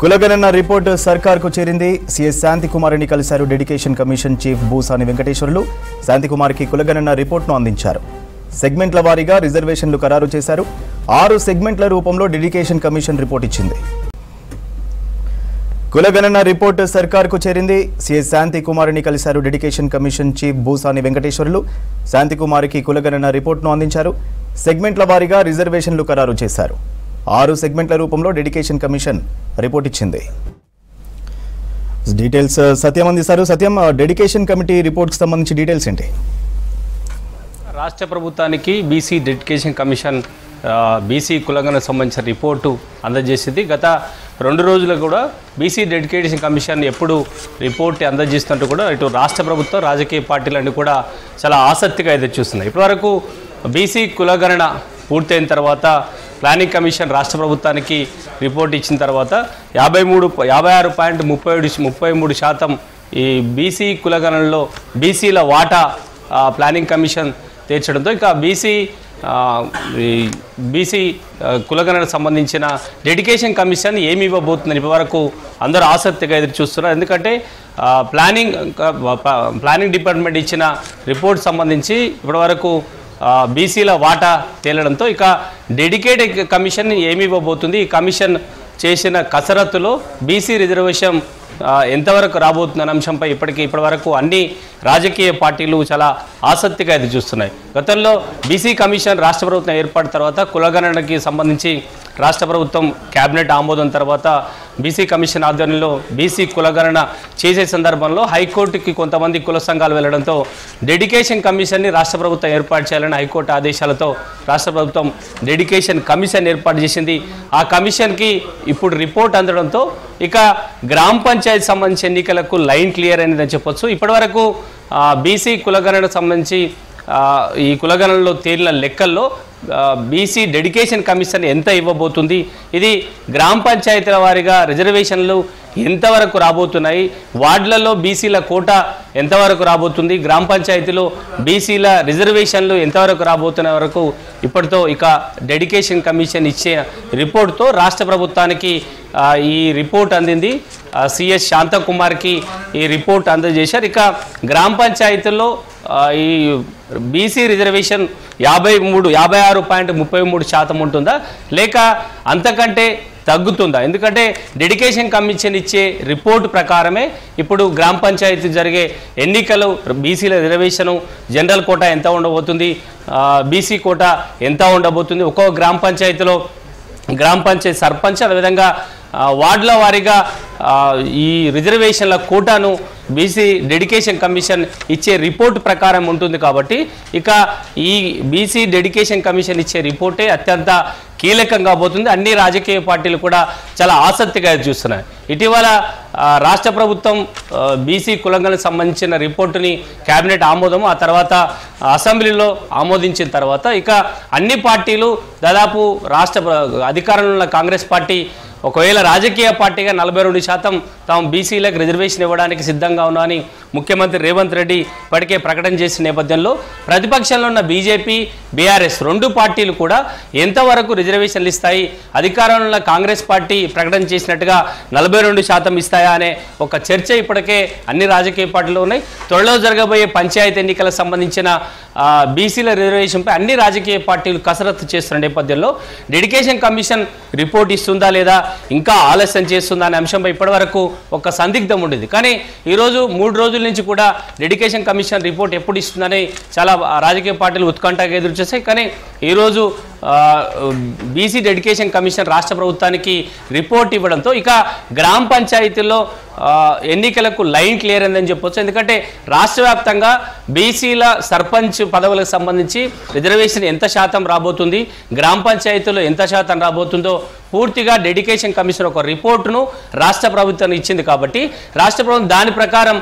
కులగణన రిపోర్ట్ సర్కార్కు చేరింది. సీఎస్ శాంతికుమారిని కలిశారు dedication commission chief Bhusani Venkateswarlu. శాంతికుమార్కి కులగణన రిపోర్ట్ను అందించారు. సెగ్మెంట్ల వారీగా రిజర్వేషన్లు ఖరారు చేశారు. 6 సెగ్మెంట్ల రూపంలో డెడికేషన్ కమిషన్ రిపోర్ట్ ఇచ్చింది. కులగణన రిపోర్ట్ సర్కార్కు చేరింది. సీఎస్ శాంతికుమారిని కలిశారు dedication commission chief Bhusani Venkateswarlu. శాంతికుమారికి కులగణన రిపోర్ట్ను అందించారు. సెగ్మెంట్ల వారీగా రిజర్వేషన్లు ఖరారు చేశారు. 6 సెగ్మెంట్ల రూపంలో డెడికేషన్ కమిషన్ రిపోర్ట్ ఇచ్చింది. డీటెయిల్స్ సత్యం అందిస్తారు. సత్యం, డెడికేషన్ కమిటీ రిపోర్ట్కి సంబంధించి డీటెయిల్స్ ఏంటి? రాష్ట్ర ప్రభుత్వానికి బీసీ డెడికేషన్ కమిషన్ బీసీ కులగణనకు సంబంధించిన రిపోర్టు అందజేసింది. గత 2 రోజులు కూడా బీసీ డెడికేషన్ కమిషన్ ఎప్పుడు రిపోర్ట్ అందజేస్తున్నట్టు కూడా ఇటు రాష్ట్ర ప్రభుత్వం రాజకీయ పార్టీలన్నీ కూడా చాలా ఆసక్తిగా ఎదురు చూస్తున్నాయి. ఇప్పటివరకు బీసీ కులగణన పూర్తయిన తర్వాత ప్లానింగ్ కమిషన్ రాష్ట్ర ప్రభుత్వానికి రిపోర్ట్ ఇచ్చిన తర్వాత 56.33% ఈ బీసీ కులగణనలో బీసీల వాటా ప్లానింగ్ కమిషన్ తీర్చడంతో ఇక బీసీ కులగణనకు సంబంధించిన డెడికేషన్ కమిషన్ ఏమి ఇవ్వబోతుందని ఇప్పటివరకు అందరూ ఆసక్తిగా ఎదురు చూస్తున్నారు. ఎందుకంటే ప్లానింగ్ డిపార్ట్మెంట్ ఇచ్చిన రిపోర్ట్ సంబంధించి ఇప్పటివరకు బీసీల వాటా తేలడంతో ఇక డెడికేటెడ్ కమిషన్ ఏమి ఇవ్వబోతుంది, ఈ కమిషన్ చేసిన కసరత్తులో బీసీ రిజర్వేషన్ ఎంతవరకు రాబోతుందనే అంశంపై ఇప్పటివరకు అన్ని రాజకీయ పార్టీలు చాలా ఆసక్తిగా ఎదురు చూస్తున్నాయి. గతంలో బీసీ కమిషన్ రాష్ట్ర ప్రభుత్వం ఏర్పడిన తర్వాత కులగణనకి సంబంధించి రాష్ట్ర ప్రభుత్వం కేబినెట్ ఆమోదం తర్వాత బీసీ కమిషన్ ఆధ్వర్యంలో బీసీ కులగణన చేసే సందర్భంలో హైకోర్టుకి కొంతమంది కుల సంఘాలు వెళ్లడంతో డెడికేషన్ కమిషన్ని రాష్ట్ర ప్రభుత్వం ఏర్పాటు చేయాలని హైకోర్టు ఆదేశాలతో రాష్ట్ర ప్రభుత్వం డెడికేషన్ కమిషన్ ఏర్పాటు చేసింది. ఆ కమిషన్కి ఇప్పుడు రిపోర్ట్ అందడంతో ఇక గ్రామ పంచాయతీ సంబంధించి ఎన్నికలకు లైన్ క్లియర్ అయిందని చెప్పొచ్చు. ఇప్పటివరకు బీసీ కులగణనకు సంబంధించి ఈ కులగణనలో తేలిన లెక్కల్లో బీసీ డెడికేషన్ కమిషన్ ఎంత ఇవ్వబోతుంది, ఇది గ్రామ పంచాయతీల వారీగా రిజర్వేషన్లు ఎంతవరకు రాబోతున్నాయి, వార్డులలో బీసీల కోటా ఎంతవరకు రాబోతుంది, గ్రామ పంచాయతీలో బీసీల రిజర్వేషన్లు ఎంతవరకు రాబోతున్న వరకు ఇప్పటితో ఇక డెడికేషన్ కమిషన్ ఇచ్చే రిపోర్ట్తో రాష్ట్ర ప్రభుత్వానికి ఈ రిపోర్ట్ అందింది. సిఎస్ శాంతకుమార్కి ఈ రిపోర్ట్ అందజేశారు. ఇక గ్రామ పంచాయతీల్లో ఈ బీసీ రిజర్వేషన్ 56.33% ఉంటుందా లేక అంతకంటే తగ్గుతుందా? ఎందుకంటే డెడికేషన్ కమిషన్ ఇచ్చే రిపోర్ట్ ప్రకారమే ఇప్పుడు గ్రామ పంచాయతీ జరిగే ఎన్నికలు బీసీల రిజర్వేషను జనరల్ కోటా ఎంత ఉండబోతుంది, బీసీ కోటా ఎంత ఉండబోతుంది, ఒక్కొక్క గ్రామ పంచాయతీలో గ్రామ పంచాయతీ సర్పంచ్ అదేవిధంగా వార్డుల వారీగా ఈ రిజర్వేషన్ల కోటాను బీసీ డెడికేషన్ కమిషన్ ఇచ్చే రిపోర్ట్ ప్రకారం ఉంటుంది. కాబట్టి ఇక ఈ బీసీ డెడికేషన్ కమిషన్ ఇచ్చే రిపోర్టే అత్యంత కీలకంగా పోతుంది. అన్ని రాజకీయ పార్టీలు కూడా చాలా ఆసక్తిగా చూస్తున్నాయి. ఇటీవల రాష్ట్ర ప్రభుత్వం బీసీ కులగణనకు సంబంధించిన రిపోర్టుని కేబినెట్ ఆమోదము ఆ తర్వాత అసెంబ్లీలో ఆమోదించిన తర్వాత ఇక అన్ని పార్టీలు దాదాపు రాష్ట్ర అధికారంలో ఉన్న కాంగ్రెస్ పార్టీ ఒకవేళ రాజకీయ పార్టీగా 42% తాము బీసీలకు రిజర్వేషన్ ఇవ్వడానికి సిద్ధంగా ఉన్నామని ముఖ్యమంత్రి రేవంత్ రెడ్డి ఇప్పటికే ప్రకటన చేసిన నేపథ్యంలో ప్రతిపక్షంలో ఉన్న బీజేపీ, బీఆర్ఎస్ 2 పార్టీలు కూడా ఎంతవరకు రిజర్వేషన్లు ఇస్తాయి, అధికారంలో ఉన్న కాంగ్రెస్ పార్టీ ప్రకటన చేసినట్టుగా 42% ఇస్తాయా అనే ఒక చర్చ ఇప్పటికే అన్ని రాజకీయ పార్టీలు ఉన్నాయి. త్వరలో జరగబోయే పంచాయతీ ఎన్నికలకు సంబంధించిన బీసీల రిజర్వేషన్పై అన్ని రాజకీయ పార్టీలు కసరత్తు చేస్తున్న నేపథ్యంలో డెడికేషన్ కమిషన్ రిపోర్ట్ ఇస్తుందా లేదా ఇంకా ఆలస్యం చేస్తుందా అనే అంశంపై ఇప్పటివరకు ఒక సందిగ్ధం ఉండేది. కానీ ఈరోజు 3 రోజుల నుంచి కూడా డెడికేషన్ కమిషన్ రిపోర్ట్ ఎప్పుడు ఇస్తుందని చాలా రాజకీయ పార్టీలు ఉత్కంఠగా ఎదురు చేశాయి. కానీ ఈరోజు బీసీ డెడికేషన్ కమిషన్ రాష్ట్ర ప్రభుత్వానికి రిపోర్ట్ ఇవ్వడంతో ఇక గ్రామ పంచాయతీల్లో ఎన్నికలకు లైన్ క్లియర్ అయిందని చెప్పొచ్చు. ఎందుకంటే రాష్ట్ర వ్యాప్తంగా బీసీల సర్పంచ్ పదవులకు సంబంధించి రిజర్వేషన్ ఎంత శాతం రాబోతుంది, గ్రామ పంచాయతీలో ఎంత శాతం రాబోతుందో పూర్తిగా డెడికేషన్ కమిషన్ ఒక రిపోర్టును రాష్ట్ర ప్రభుత్వం ఇచ్చింది. కాబట్టి రాష్ట్ర ప్రభుత్వం దాని ప్రకారం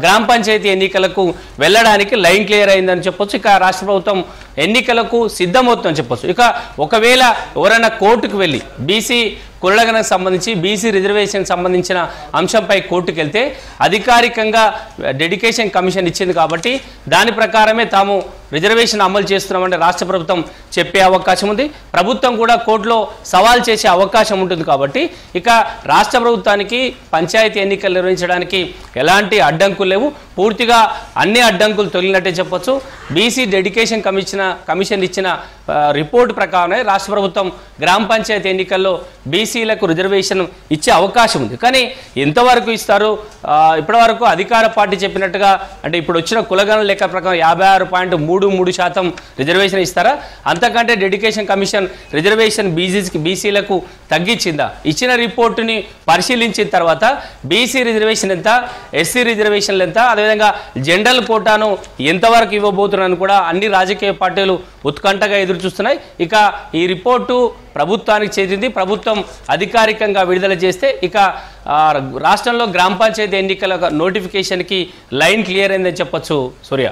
గ్రామ పంచాయతీ ఎన్నికలకు వెళ్ళడానికి లైన్ క్లియర్ అయిందని చెప్పొచ్చు. ఇక రాష్ట్ర ప్రభుత్వం ఎన్నికలకు సిద్ధమవుతుందని చెప్పొచ్చు. ఇక ఒకవేళ ఎవరైనా కోర్టుకు వెళ్ళి బీసీ కులగణకు సంబంధించి బీసీ రిజర్వేషన్ సంబంధించిన అంశంపై కోర్టుకు వెళ్తే అధికారికంగా డెడికేషన్ కమిషన్ ఇచ్చింది కాబట్టి దాని ప్రకారమే తాము రిజర్వేషన్ అమలు చేస్తున్నామంటే రాష్ట్ర ప్రభుత్వం చెప్పే అవకాశం ఉంది. ప్రభుత్వం కూడా కోర్టులో సవాల్ చేసే అవకాశం ఉంటుంది. కాబట్టి ఇక రాష్ట్ర ప్రభుత్వానికి పంచాయతీ ఎన్నికలు నిర్వహించడానికి ఎలాంటి అడ్డంకులు లేవు. పూర్తిగా అన్ని అడ్డంకులు తొలగినట్టే చెప్పొచ్చు. బీసీ డెడికేషన్ కమిషన్ ఇచ్చిన రిపోర్ట్ ప్రకారమే రాష్ట్ర ప్రభుత్వం గ్రామ పంచాయతీ ఎన్నికల్లో బీసీలకు రిజర్వేషన్ ఇచ్చే అవకాశం ఉంది. కానీ ఎంతవరకు ఇస్తారు? ఇప్పటివరకు అధికార పార్టీ చెప్పినట్టుగా అంటే ఇప్పుడు వచ్చిన కులగణన లెక్క ప్రకారం 56.33% రిజర్వేషన్ ఇస్తారా? అంతకంటే డెడికేషన్ కమిషన్ రిజర్వేషన్ బీసీలకు తగ్గించిందా? ఇచ్చిన రిపోర్టుని పరిశీలించిన తర్వాత బీసీ రిజర్వేషన్ ఎంత, ఎస్సీ రిజర్వేషన్లు ఎంత, అదేవిధంగా జనరల్ కోటాను ఎంతవరకు ఇవ్వబోతున్నారని కూడా అన్ని రాజకీయ పార్టీలు ఉత్కంఠగా ఎదురు చూస్తున్నాయి. ఇక ఈ రిపోర్టు ప్రభుత్వానికి చేరింది. ప్రభుత్వం అధికారికంగా విడుదల చేస్తే ఇక రాష్ట్రంలో గ్రామ పంచాయతీ ఎన్నికల నోటిఫికేషన్కి లైన్ క్లియర్ అయిందని చెప్పొచ్చు. సూర్య.